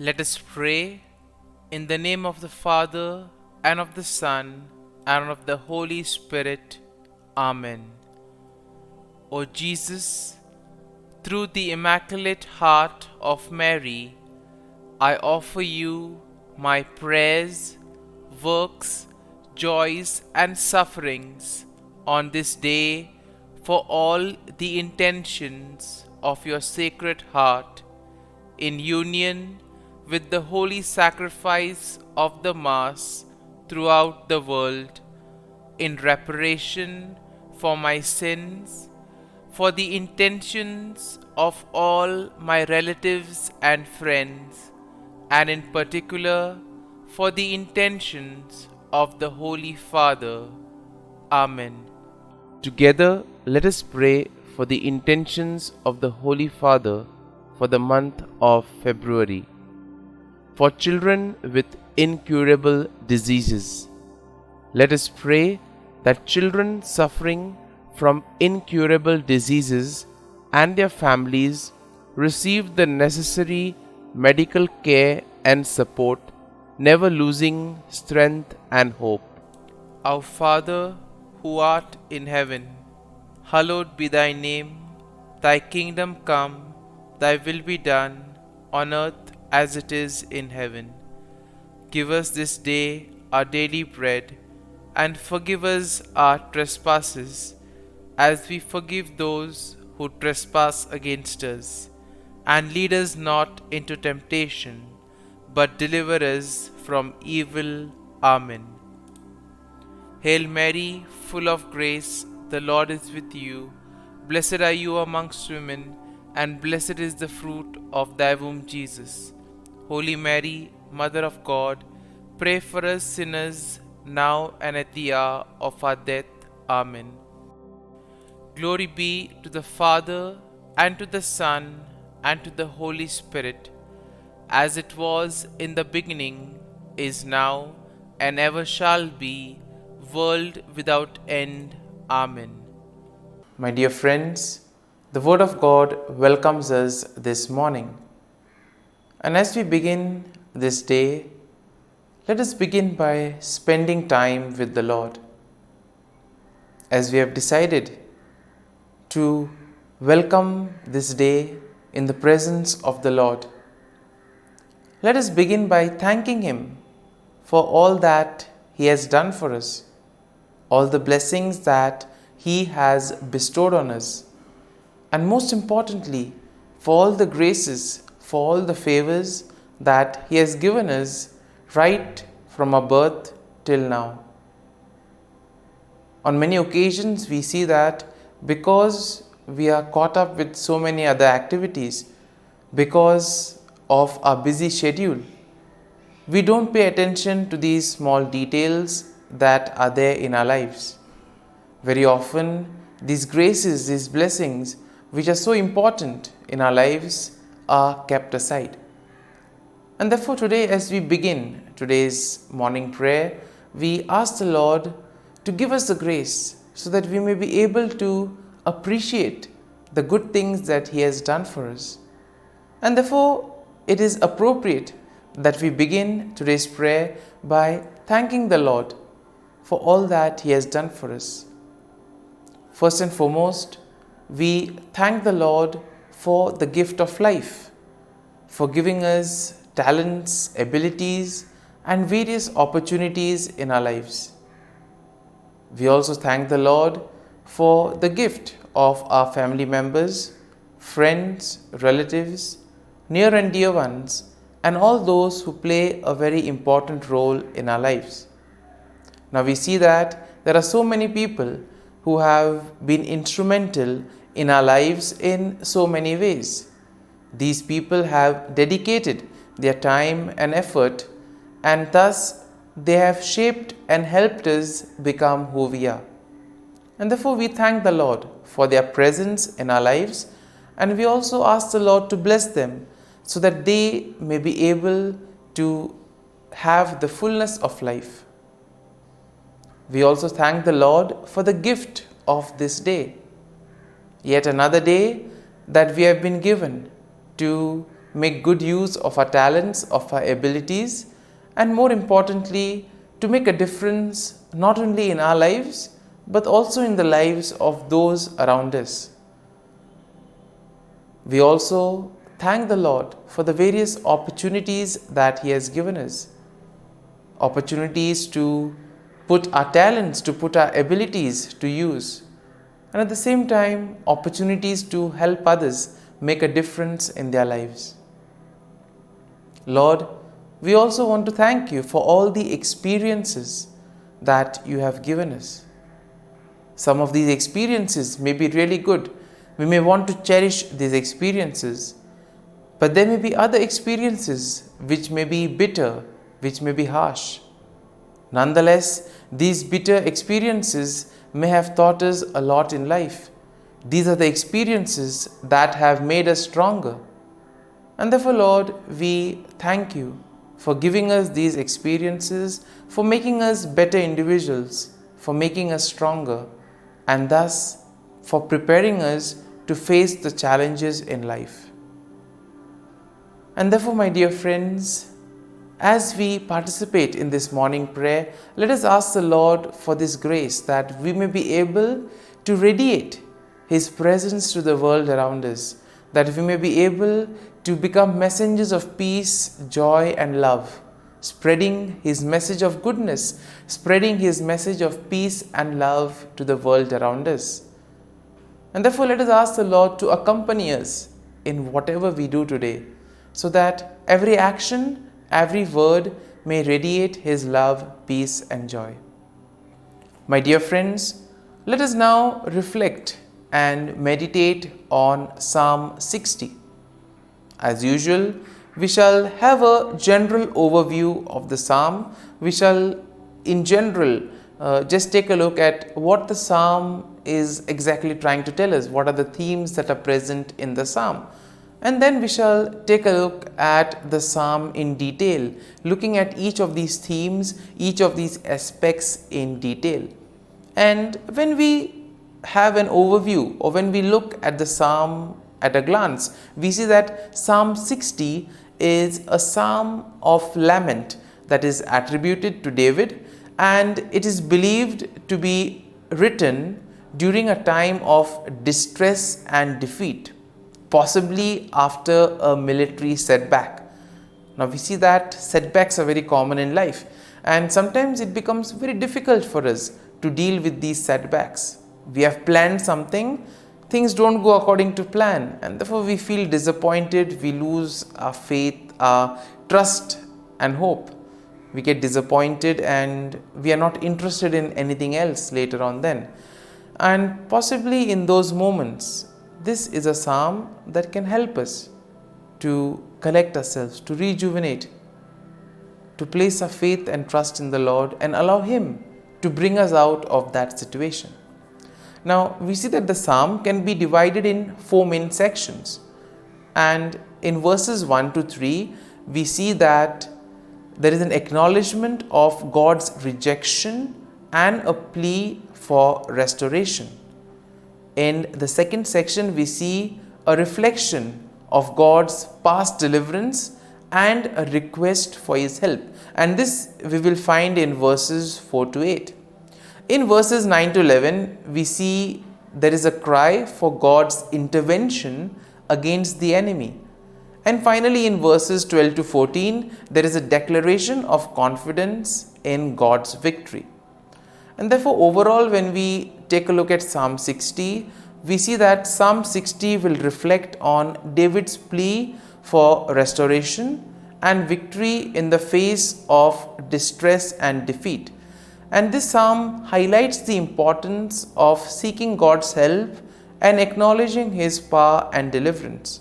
Let us pray in the name of the Father, and of the Son, and of the Holy Spirit. Amen. O Jesus, through the Immaculate Heart of Mary, I offer you my prayers, works, joys, and sufferings on this day for all the intentions of your Sacred Heart, in union with the holy sacrifice of the Mass throughout the world, in reparation for my sins, for the intentions of all my relatives and friends, and in particular for the intentions of the Holy Father. Amen. Together, let us pray for the intentions of the Holy Father for the month of February. For children with incurable diseases, let us pray that children suffering from incurable diseases and their families receive the necessary medical care and support, never losing strength and hope. Our Father, who art in heaven, hallowed be thy name. Thy kingdom come, thy will be done, on earth as it is in heaven. Give us this day our daily bread, and forgive us our trespasses, as we forgive those who trespass against us. And lead us not into temptation, but deliver us from evil. Amen. Hail Mary, full of grace, the Lord is with you. Blessed are you amongst women, and blessed is the fruit of thy womb, Jesus. Holy Mary, Mother of God, pray for us sinners, now and at the hour of our death. Amen. Glory be to the Father, and to the Son, and to the Holy Spirit, as it was in the beginning, is now, and ever shall be, world without end. Amen. My dear friends, the Word of God welcomes us this morning. And as we begin this day, let us begin by spending time with the Lord. As we have decided to welcome this day in the presence of the Lord, let us begin by thanking Him for all that He has done for us, all the blessings that He has bestowed on us, and most importantly, for all the graces, for all the favors that He has given us right from our birth till now. On many occasions, we see that because we are caught up with so many other activities, because of our busy schedule, we don't pay attention to these small details that are there in our lives. Very often, these graces, these blessings, which are so important in our lives, are kept aside. And therefore today, as we begin today's morning prayer, we ask the Lord to give us the grace so that we may be able to appreciate the good things that He has done for us. And therefore, it is appropriate that we begin today's prayer by thanking the Lord for all that He has done for us. First and foremost, we thank the Lord for the gift of life, for giving us talents, abilities, and various opportunities in our lives. We also thank the Lord for the gift of our family members, friends, relatives, near and dear ones, and all those who play a very important role in our lives. Now we see that there are so many people who have been instrumental in our lives in so many ways. These people have dedicated their time and effort, and thus they have shaped and helped us become who we are. And therefore we thank the Lord for their presence in our lives, and we also ask the Lord to bless them so that they may be able to have the fullness of life. We also thank the Lord for the gift of this day, yet another day that we have been given to make good use of our talents, of our abilities, and more importantly, to make a difference not only in our lives but also in the lives of those around us. We also thank the Lord for the various opportunities that He has given us. Opportunities to put our talents, to put our abilities to use. And at the same time, opportunities to help others make a difference in their lives. Lord, we also want to thank You for all the experiences that You have given us. Some of these experiences may be really good. We may want to cherish these experiences. But there may be other experiences which may be bitter, which may be harsh. Nonetheless, these bitter experiences may have taught us a lot in life. These are the experiences that have made us stronger. And therefore, Lord, we thank You for giving us these experiences, for making us better individuals, for making us stronger, and thus for preparing us to face the challenges in life. And therefore, my dear friends, as we participate in this morning prayer, let us ask the Lord for this grace that we may be able to radiate His presence to the world around us, that we may be able to become messengers of peace, joy, and love, spreading His message of goodness, spreading His message of peace and love to the world around us. And therefore, let us ask the Lord to accompany us in whatever we do today, so that every action, every word may radiate His love, peace, and joy. My dear friends, let us now reflect and meditate on Psalm 60. As usual, we shall have a general overview of the psalm. We shall, in general, just take a look at what the psalm is exactly trying to tell us, what are the themes that are present in the psalm. And then we shall take a look at the psalm in detail, looking at each of these themes, each of these aspects in detail. And when we have an overview, or when we look at the psalm at a glance, we see that Psalm 60 is a psalm of lament that is attributed to David, and it is believed to be written during a time of distress and defeat, possibly after a military setback. Now we see that setbacks are very common in life, and sometimes it becomes very difficult for us to deal with these setbacks. We have planned something, things don't go according to plan, and therefore we feel disappointed, we lose our faith, our trust and hope. We get disappointed and we are not interested in anything else later on then. And possibly in those moments, this is a psalm that can help us to collect ourselves, to rejuvenate, to place our faith and trust in the Lord and allow Him to bring us out of that situation. Now, we see that the psalm can be divided in 4 main sections. And in verses 1 to 3, we see that there is an acknowledgement of God's rejection and a plea for restoration. In the second section, we see a reflection of God's past deliverance and a request for His help. And this we will find in verses 4 to 8. In verses 9 to 11, we see there is a cry for God's intervention against the enemy. And finally, in verses 12 to 14, there is a declaration of confidence in God's victory. And therefore, overall, when we take a look at Psalm 60, we see that Psalm 60 will reflect on David's plea for restoration and victory in the face of distress and defeat. And this psalm highlights the importance of seeking God's help and acknowledging His power and deliverance.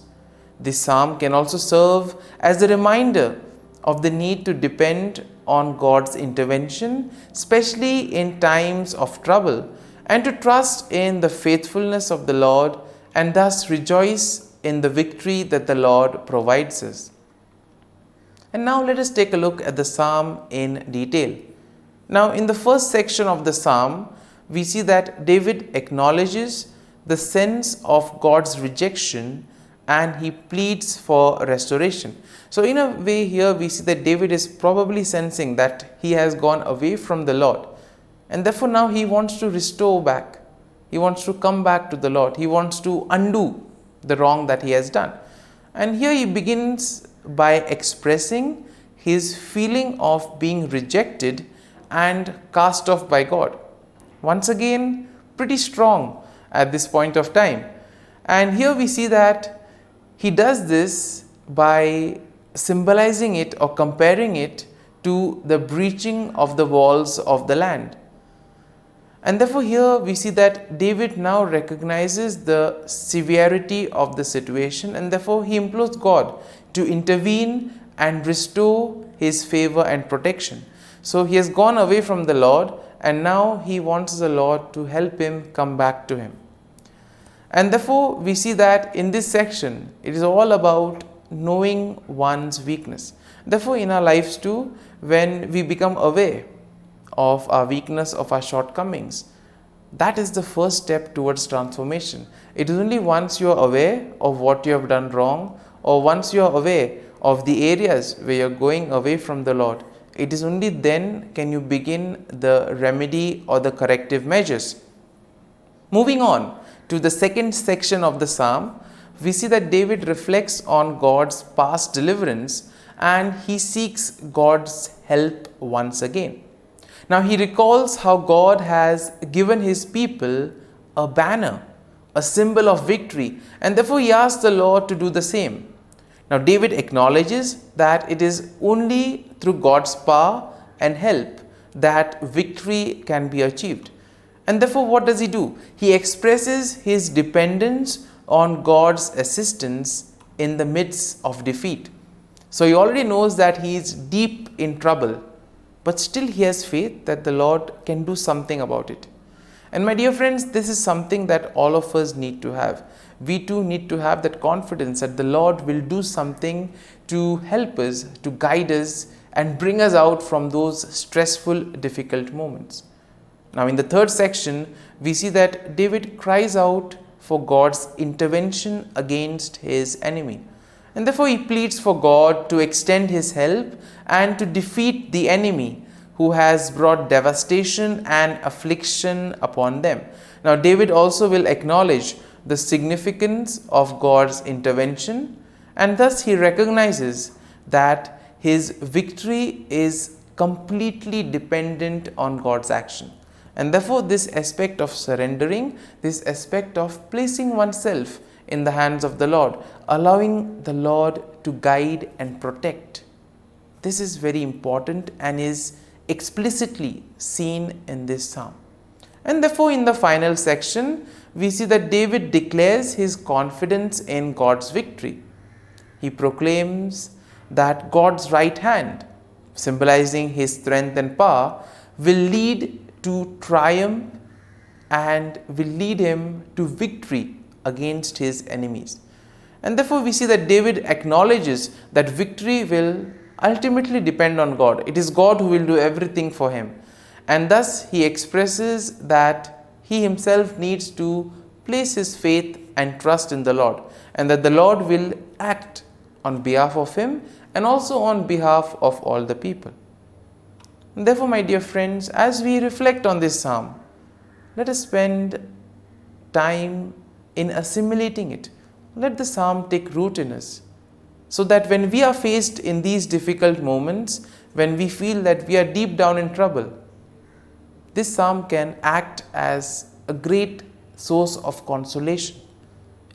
This psalm can also serve as a reminder of the need to depend on God's intervention, especially in times of trouble, and to trust in the faithfulness of the Lord and thus rejoice in the victory that the Lord provides us. And now let us take a look at the psalm in detail. Now, in the first section of the psalm, we see that David acknowledges the sense of God's rejection and he pleads for restoration. So in a way here we see that David is probably sensing that he has gone away from the Lord, and therefore now he wants to restore back. He wants to come back to the Lord. He wants to undo the wrong that he has done. And here he begins by expressing his feeling of being rejected and cast off by God. Once again, pretty strong at this point of time. And here we see that he does this by symbolizing it or comparing it to the breaching of the walls of the land. And therefore here we see that David now recognizes the severity of the situation, and therefore he implores God to intervene and restore his favor and protection. So he has gone away from the Lord, and now he wants the Lord to help him come back to him. And therefore we see that in this section it is all about knowing one's weakness. Therefore in our lives too, when we become aware of our weakness, of our shortcomings, that is the first step towards transformation. It is only once you are aware of what you have done wrong, or once you are aware of the areas where you are going away from the Lord, it is only then can you begin the remedy or the corrective measures. Moving on to the second section of the psalm, we see that David reflects on God's past deliverance and he seeks God's help once again. Now he recalls how God has given his people a banner, a symbol of victory, and therefore he asks the Lord to do the same. Now David acknowledges that it is only through God's power and help that victory can be achieved. And therefore what does he do? He expresses his dependence on God's assistance in the midst of defeat. So he already knows that he is deep in trouble, but still he has faith that the Lord can do something about it. And my dear friends, this is something that all of us need to have. We too need to have that confidence that the Lord will do something to help us, to guide us and bring us out from those stressful, difficult moments. Now in the third section, we see that David cries out for God's intervention against his enemy. And therefore he pleads for God to extend his help and to defeat the enemy who has brought devastation and affliction upon them. Now David also will acknowledge the significance of God's intervention, and thus he recognizes that his victory is completely dependent on God's action. And therefore this aspect of surrendering, this aspect of placing oneself in the hands of the Lord, allowing the Lord to guide and protect, this is very important and is explicitly seen in this psalm. And therefore in the final section, we see that David declares his confidence in God's victory. He proclaims that God's right hand, symbolizing his strength and power, will lead to triumph and will lead him to victory against his enemies. And therefore we see that David acknowledges that victory will ultimately depend on God. It is God who will do everything for him. And thus he expresses that he himself needs to place his faith and trust in the Lord, and that the Lord will act on behalf of him and also on behalf of all the people. And therefore, my dear friends, as we reflect on this psalm, let us spend time in assimilating it. Let the psalm take root in us, so that when we are faced in these difficult moments, when we feel that we are deep down in trouble, this psalm can act as a great source of consolation.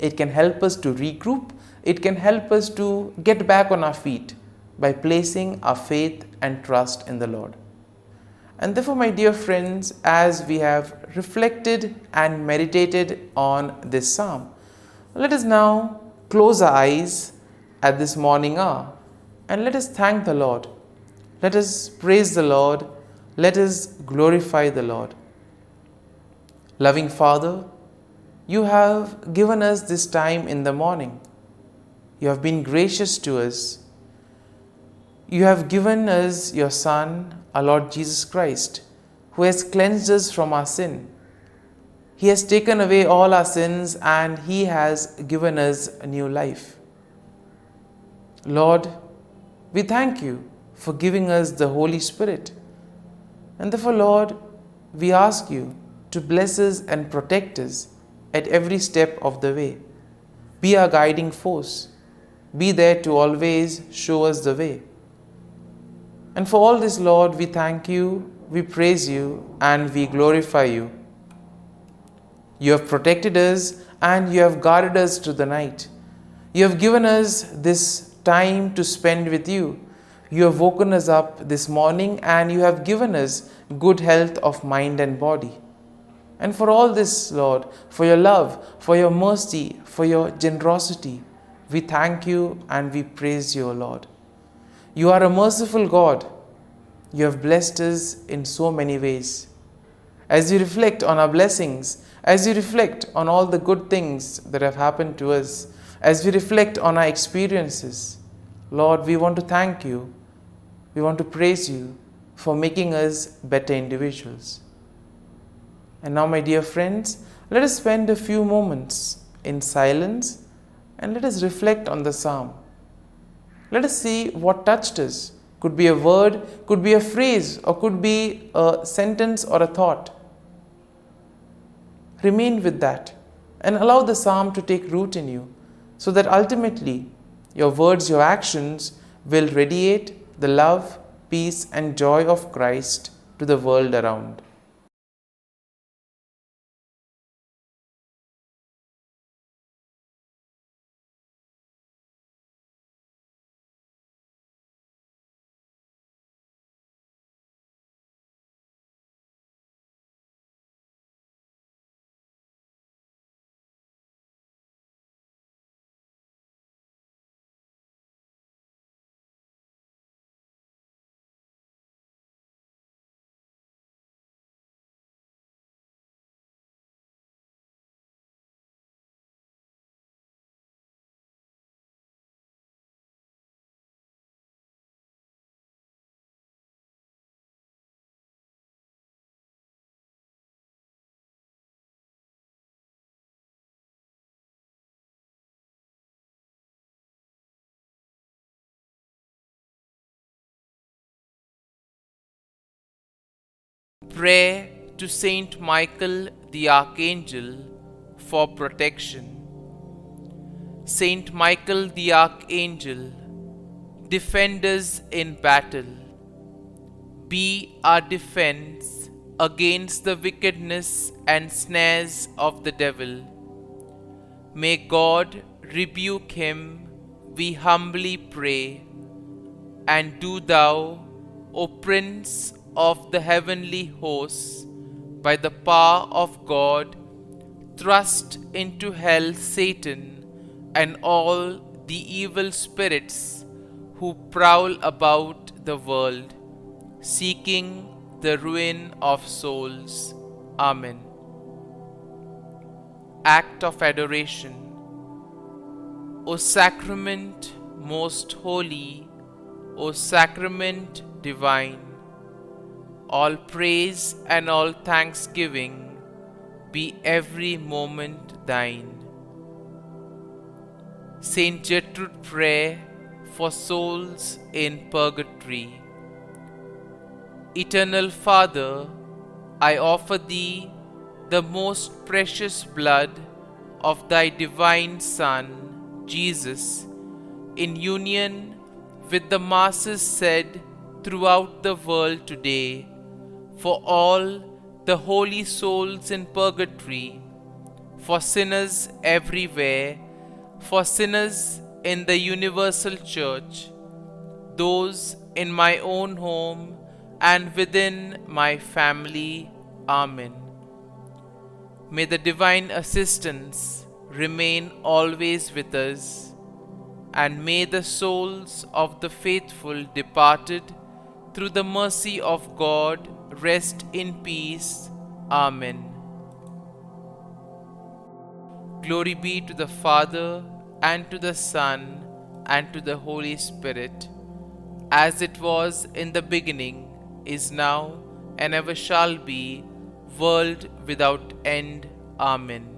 It can help us to regroup. It can help us to get back on our feet by placing our faith and trust in the Lord. And therefore, my dear friends, as we have reflected and meditated on this psalm, let us now close our eyes at this morning hour and let us thank the Lord. Let us praise the Lord. Let us glorify the Lord. Loving Father, you have given us this time in the morning. You have been gracious to us. You have given us your Son, our Lord Jesus Christ, who has cleansed us from our sin. He has taken away all our sins and He has given us a new life. Lord, we thank You for giving us the Holy Spirit. And therefore, Lord, we ask You to bless us and protect us at every step of the way. Be our guiding force. Be there to always show us the way. And for all this, Lord, we thank You, we praise You, and we glorify You. You have protected us and You have guarded us through the night. You have given us this time to spend with You. You have woken us up this morning and You have given us good health of mind and body. And for all this, Lord, for Your love, for Your mercy, for Your generosity, we thank You and we praise You, O Lord. You are a merciful God. You have blessed us in so many ways. As we reflect on our blessings, as we reflect on all the good things that have happened to us, as we reflect on our experiences, Lord, we want to thank You. We want to praise You for making us better individuals. And now, my dear friends, let us spend a few moments in silence and let us reflect on the psalm. Let us see what touched us. Could be a word, could be a phrase, or could be a sentence or a thought. Remain with that and allow the psalm to take root in you, so that ultimately your words, your actions will radiate the love, peace, and joy of Christ to the world around. Prayer to Saint Michael the Archangel for protection. Saint Michael the Archangel, defend us in battle. Be our defense against the wickedness and snares of the devil. May God rebuke him, we humbly pray. And do Thou, O Prince of the heavenly hosts, by the power of God, thrust into hell Satan and all the evil spirits who prowl about the world, seeking the ruin of souls. Amen. Act of Adoration. O Sacrament most holy, O Sacrament divine, all praise and all thanksgiving be every moment Thine. Saint Gertrude Prayer for souls in purgatory. Eternal Father, I offer Thee the most precious blood of Thy divine Son, Jesus, in union with the masses said throughout the world today, for all the holy souls in purgatory, for sinners everywhere, for sinners in the universal church, those in my own home and within my family. Amen. May the divine assistance remain always with us, and may the souls of the faithful departed through the mercy of God rest in peace. Amen. Glory be to the Father, and to the Son, and to the Holy Spirit, as it was in the beginning, is now, and ever shall be, world without end. Amen.